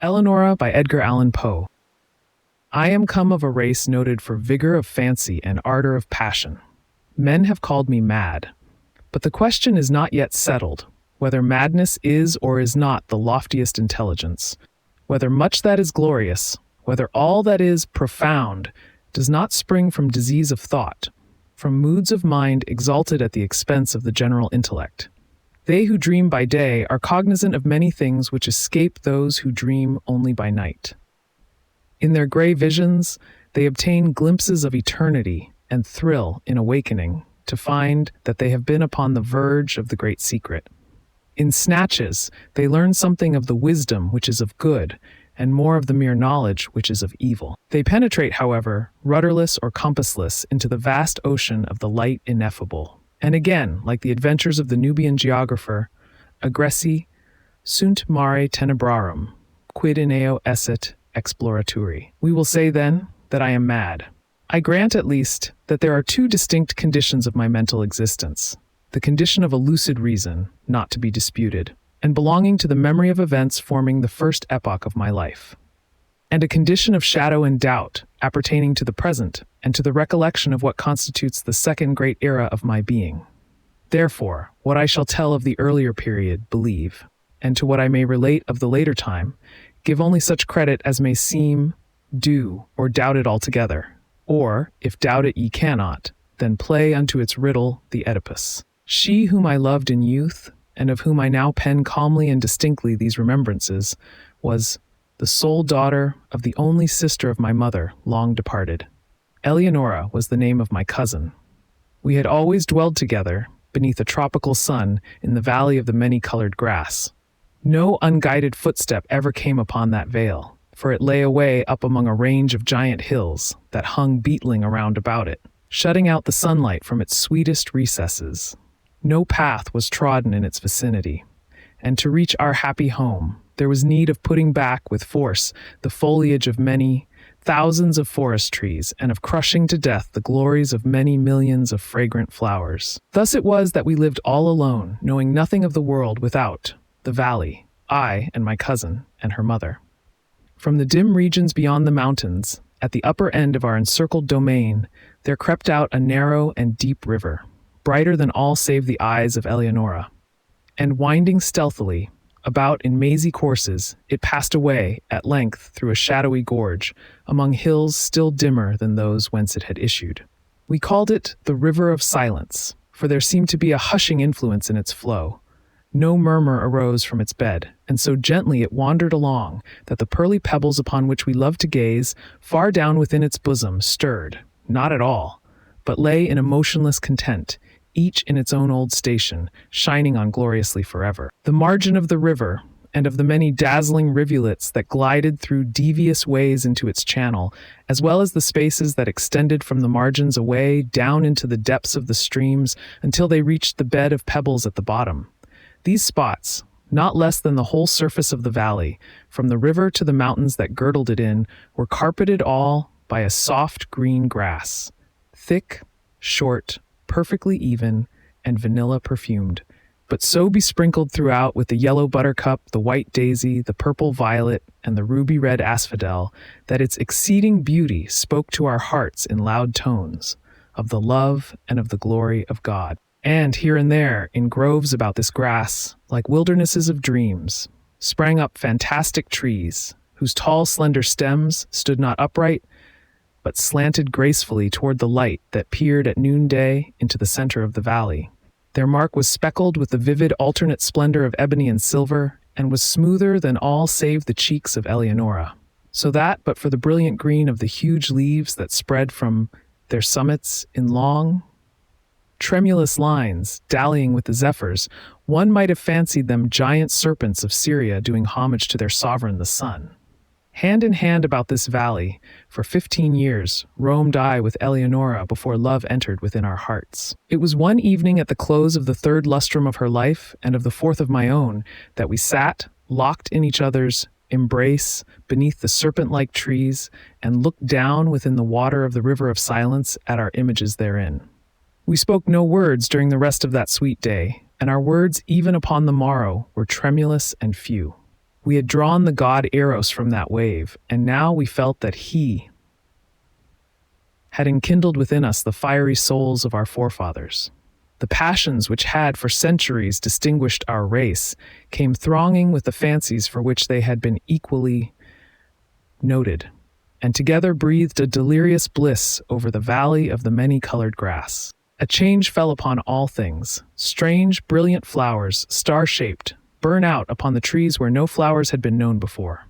Eleonora by Edgar Allan Poe. I am come of a race noted for vigor of fancy and ardor of passion. Men have called me mad, but the question is not yet settled, whether madness is or is not the loftiest intelligence, whether much that is glorious, whether all that is profound, does not spring from disease of thought, from moods of mind exalted at the expense of the general intellect. They who dream by day are cognizant of many things which escape those who dream only by night. In their gray visions, they obtain glimpses of eternity and thrill in awakening to find that they have been upon the verge of the great secret. In snatches, they learn something of the wisdom which is of good, and more of the mere knowledge which is of evil. They penetrate, however, rudderless or compassless into the vast ocean of the light ineffable. And again, like the adventures of the Nubian geographer, aggressi sunt mare tenebrarum, quid in eo esset exploraturi. We will say, then, that I am mad. I grant, at least, that there are two distinct conditions of my mental existence: the condition of a lucid reason, not to be disputed, and belonging to the memory of events forming the first epoch of my life, and a condition of shadow and doubt, appertaining to the present, and to the recollection of what constitutes the second great era of my being. Therefore, what I shall tell of the earlier period, believe, and to what I may relate of the later time, give only such credit as may seem, do, or doubt it altogether. Or, if doubt it ye cannot, then play unto its riddle the Oedipus. She whom I loved in youth, and of whom I now pen calmly and distinctly these remembrances, was the sole daughter of the only sister of my mother, long departed. Eleonora was the name of my cousin. We had always dwelled together, beneath a tropical sun, in the valley of the many-colored grass. No unguided footstep ever came upon that vale, for it lay away up among a range of giant hills that hung beetling around about it, shutting out the sunlight from its sweetest recesses. No path was trodden in its vicinity, and to reach our happy home, there was need of putting back with force the foliage of many thousands of forest trees, and of crushing to death the glories of many millions of fragrant flowers. Thus it was that we lived all alone, knowing nothing of the world without the valley, I and my cousin and her mother. From the dim regions beyond the mountains, at the upper end of our encircled domain, there crept out a narrow and deep river, brighter than all save the eyes of Eleonora, and winding stealthily about in mazy courses, it passed away, at length, through a shadowy gorge, among hills still dimmer than those whence it had issued. We called it the River of Silence, for there seemed to be a hushing influence in its flow. No murmur arose from its bed, and so gently it wandered along that the pearly pebbles upon which we loved to gaze, far down within its bosom, stirred, not at all, but lay in a motionless content, each in its own old station, shining on gloriously forever. The margin of the river, and of the many dazzling rivulets that glided through devious ways into its channel, as well as the spaces that extended from the margins away down into the depths of the streams until they reached the bed of pebbles at the bottom. These spots, not less than the whole surface of the valley, from the river to the mountains that girdled it in, were carpeted all by a soft green grass, thick, short, perfectly even, and vanilla perfumed, but so besprinkled throughout with the yellow buttercup, the white daisy, the purple violet, and the ruby red asphodel, that its exceeding beauty spoke to our hearts in loud tones of the love and of the glory of God. And here and there, in groves about this grass, like wildernesses of dreams, sprang up fantastic trees, whose tall slender stems stood not upright, but slanted gracefully toward the light that peered at noonday into the center of the valley. Their mark was speckled with the vivid alternate splendor of ebony and silver, and was smoother than all save the cheeks of Eleonora, so that, but for the brilliant green of the huge leaves that spread from their summits in long, tremulous lines, dallying with the zephyrs, one might have fancied them giant serpents of Syria doing homage to their sovereign the sun. Hand in hand about this valley, for 15 years, roamed I with Eleonora before love entered within our hearts. It was one evening at the close of the third lustrum of her life and of the fourth of my own that we sat, locked in each other's embrace, beneath the serpent-like trees, and looked down within the water of the river of silence at our images therein. We spoke no words during the rest of that sweet day, and our words even upon the morrow were tremulous and few. We had drawn the god Eros from that wave, and now we felt that he had enkindled within us the fiery souls of our forefathers. The passions which had for centuries distinguished our race came thronging with the fancies for which they had been equally noted, and together breathed a delirious bliss over the valley of the many-colored grass. A change fell upon all things. Strange, brilliant flowers, star-shaped, burn out upon the trees where no flowers had been known before.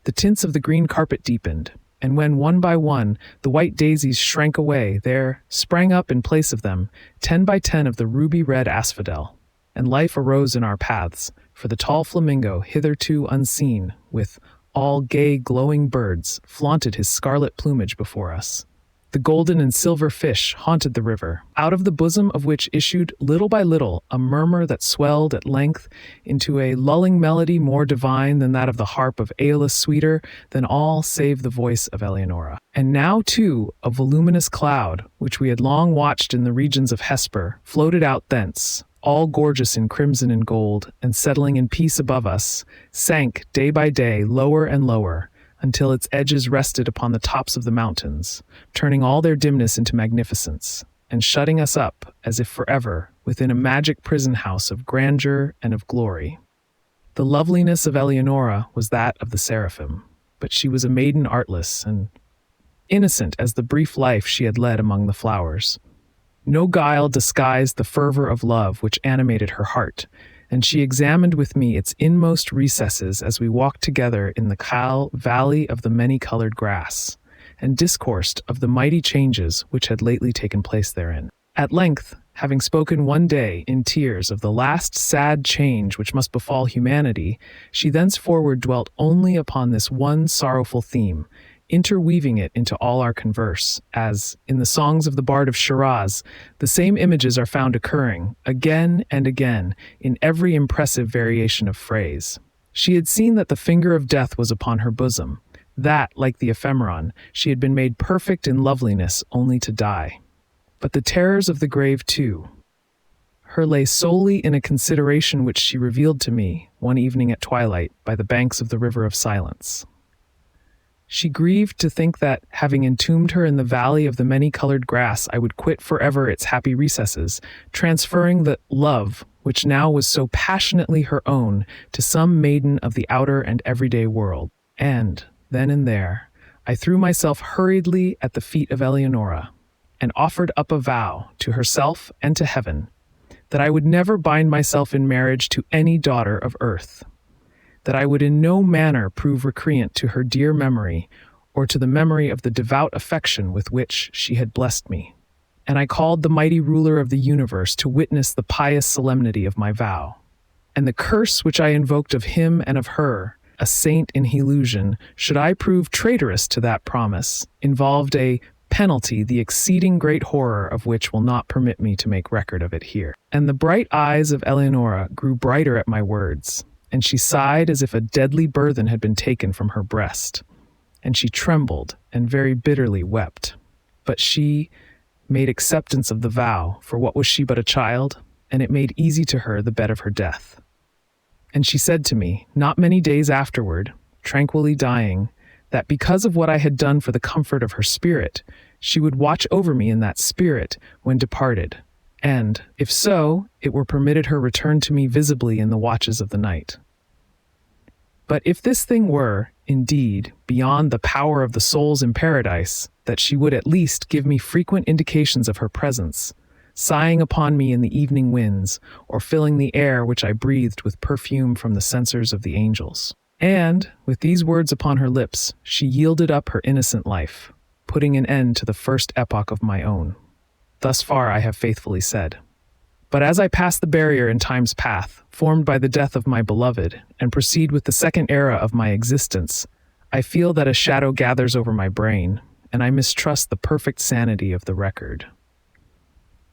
The tints of the green carpet deepened, and when one by one the white daisies shrank away, there sprang up in place of them 10 by 10 of the ruby-red asphodel, and life arose in our paths, for the tall flamingo, hitherto unseen, with all gay, glowing birds, flaunted his scarlet plumage before us. The golden and silver fish haunted the river, out of the bosom of which issued, little by little, a murmur that swelled at length into a lulling melody more divine than that of the harp of Aeolus, sweeter than all save the voice of Eleonora. And now, too, a voluminous cloud, which we had long watched in the regions of Hesper, floated out thence, all gorgeous in crimson and gold, and settling in peace above us, sank day by day lower and lower, until its edges rested upon the tops of the mountains, turning all their dimness into magnificence, and shutting us up, as if forever, within a magic prison house of grandeur and of glory. The loveliness of Eleonora was that of the seraphim, but she was a maiden artless and innocent as the brief life she had led among the flowers. No guile disguised the fervor of love which animated her heart, and she examined with me its inmost recesses as we walked together in the valley of the many-colored grass, and discoursed of the mighty changes which had lately taken place therein. At length, having spoken one day in tears of the last sad change which must befall humanity, she thenceforward dwelt only upon this one sorrowful theme, interweaving it into all our converse, as, in the songs of the bard of Shiraz, the same images are found occurring, again and again, in every impressive variation of phrase. She had seen that the finger of death was upon her bosom, that, like the ephemeron, she had been made perfect in loveliness only to die. But the terrors of the grave, too, her lay solely in a consideration which she revealed to me, one evening at twilight, by the banks of the river of silence. She grieved to think that, having entombed her in the valley of the many-colored grass, I would quit forever its happy recesses, transferring the love, which now was so passionately her own, to some maiden of the outer and everyday world. And, then and there, I threw myself hurriedly at the feet of Eleonora, and offered up a vow, to herself and to heaven, that I would never bind myself in marriage to any daughter of earth, that I would in no manner prove recreant to her dear memory, or to the memory of the devout affection with which she had blessed me. And I called the mighty ruler of the universe to witness the pious solemnity of my vow. And the curse which I invoked of him and of her, a saint in illusion, should I prove traitorous to that promise, involved a penalty the exceeding great horror of which will not permit me to make record of it here. And the bright eyes of Eleonora grew brighter at my words, and she sighed as if a deadly burthen had been taken from her breast, and she trembled and very bitterly wept. But she made acceptance of the vow, for what was she but a child, and it made easy to her the bed of her death. And she said to me, not many days afterward, tranquilly dying, that because of what I had done for the comfort of her spirit, she would watch over me in that spirit when departed, and, if so, it were permitted her return to me visibly in the watches of the night. But if this thing were, indeed, beyond the power of the souls in paradise, that she would at least give me frequent indications of her presence, sighing upon me in the evening winds, or filling the air which I breathed with perfume from the censers of the angels. And, with these words upon her lips, she yielded up her innocent life, putting an end to the first epoch of my own. Thus far I have faithfully said. But as I pass the barrier in time's path, formed by the death of my beloved, and proceed with the second era of my existence, I feel that a shadow gathers over my brain, and I mistrust the perfect sanity of the record.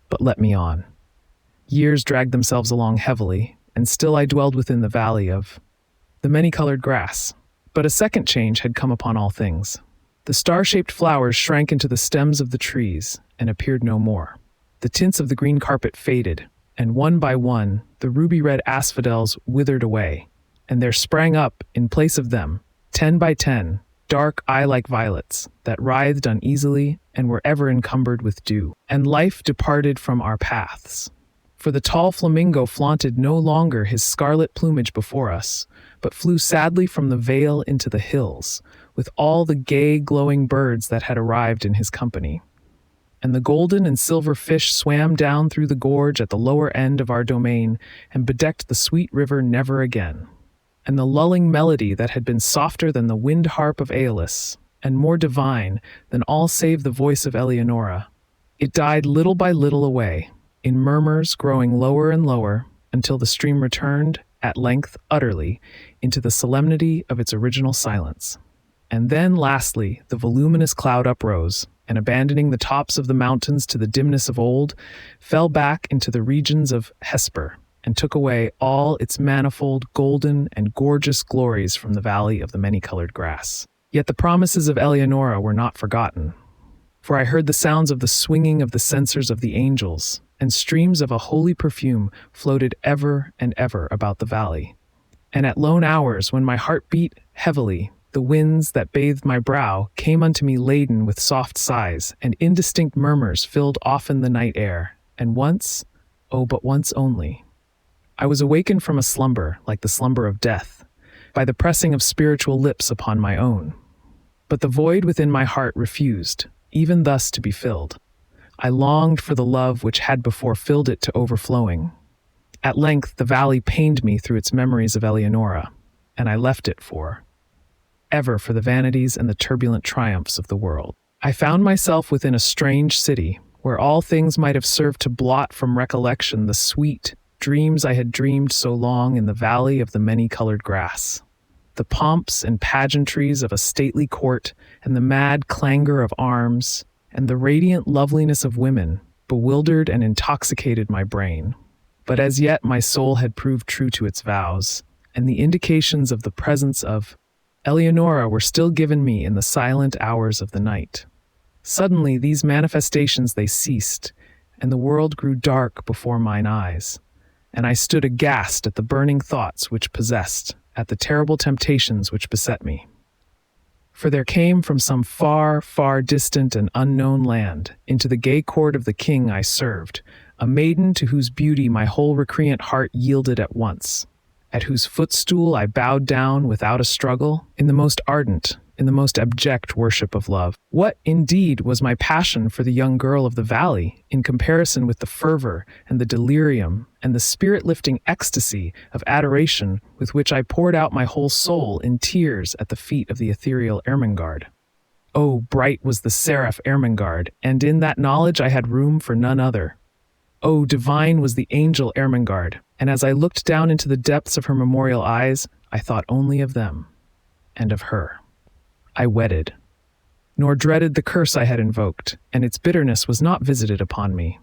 But let me on. Years dragged themselves along heavily, and still I dwelled within the valley of the many-colored grass. But a second change had come upon all things. The star-shaped flowers shrank into the stems of the trees and appeared no more. The tints of the green carpet faded, and one by one, the ruby-red asphodels withered away, and there sprang up, in place of them, 10 by 10, dark eye-like violets that writhed uneasily and were ever encumbered with dew. And life departed from our paths. For the tall flamingo flaunted no longer his scarlet plumage before us, but flew sadly from the vale into the hills, with all the gay, glowing birds that had arrived in his company. And the golden and silver fish swam down through the gorge at the lower end of our domain and bedecked the sweet river never again. And the lulling melody that had been softer than the wind harp of Aeolus, and more divine than all save the voice of Eleonora, it died little by little away, in murmurs growing lower and lower, until the stream returned, at length utterly, into the solemnity of its original silence. And then, lastly, the voluminous cloud uprose, and abandoning the tops of the mountains to the dimness of old, fell back into the regions of Hesper, and took away all its manifold, golden, and gorgeous glories from the valley of the many-colored grass. Yet the promises of Eleonora were not forgotten, for I heard the sounds of the swinging of the censers of the angels, and streams of a holy perfume floated ever and ever about the valley. And at lone hours, when my heart beat heavily, the winds that bathed my brow came unto me laden with soft sighs, and indistinct murmurs filled often the night air, and once, oh, but once only, I was awakened from a slumber, like the slumber of death, by the pressing of spiritual lips upon my own. But the void within my heart refused, even thus to be filled. I longed for the love which had before filled it to overflowing. At length the valley pained me through its memories of Eleonora, and I left it ever for the vanities and the turbulent triumphs of the world. I found myself within a strange city, where all things might have served to blot from recollection the sweet dreams I had dreamed so long in the valley of the many-colored grass. The pomps and pageantries of a stately court, and the mad clangor of arms, and the radiant loveliness of women, bewildered and intoxicated my brain. But as yet my soul had proved true to its vows, and the indications of the presence of Eleonora were still given me in the silent hours of the night. Suddenly these manifestations they ceased, and the world grew dark before mine eyes, and I stood aghast at the burning thoughts which possessed, at the terrible temptations which beset me. For there came from some far, far distant and unknown land, into the gay court of the king I served, a maiden to whose beauty my whole recreant heart yielded at once, at whose footstool I bowed down without a struggle, in the most ardent, in the most abject worship of love. What, indeed, was my passion for the young girl of the valley, in comparison with the fervor and the delirium and the spirit-lifting ecstasy of adoration with which I poured out my whole soul in tears at the feet of the ethereal Ermengarde? Oh, bright was the seraph Ermengarde, and in that knowledge I had room for none other. Oh, divine was the angel Ermengarde, and as I looked down into the depths of her memorial eyes, I thought only of them, and of her. I wedded, nor dreaded the curse I had invoked, and its bitterness was not visited upon me.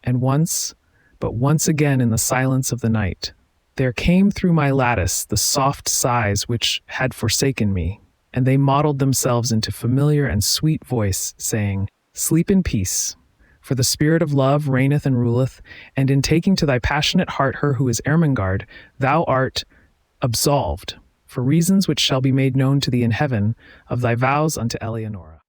And once, but once again in the silence of the night, there came through my lattice the soft sighs which had forsaken me, and they modeled themselves into familiar and sweet voice, saying, "Sleep in peace, for the spirit of love reigneth and ruleth, and in taking to thy passionate heart her who is Ermengarde, thou art absolved, for reasons which shall be made known to thee in heaven, of thy vows unto Eleonora."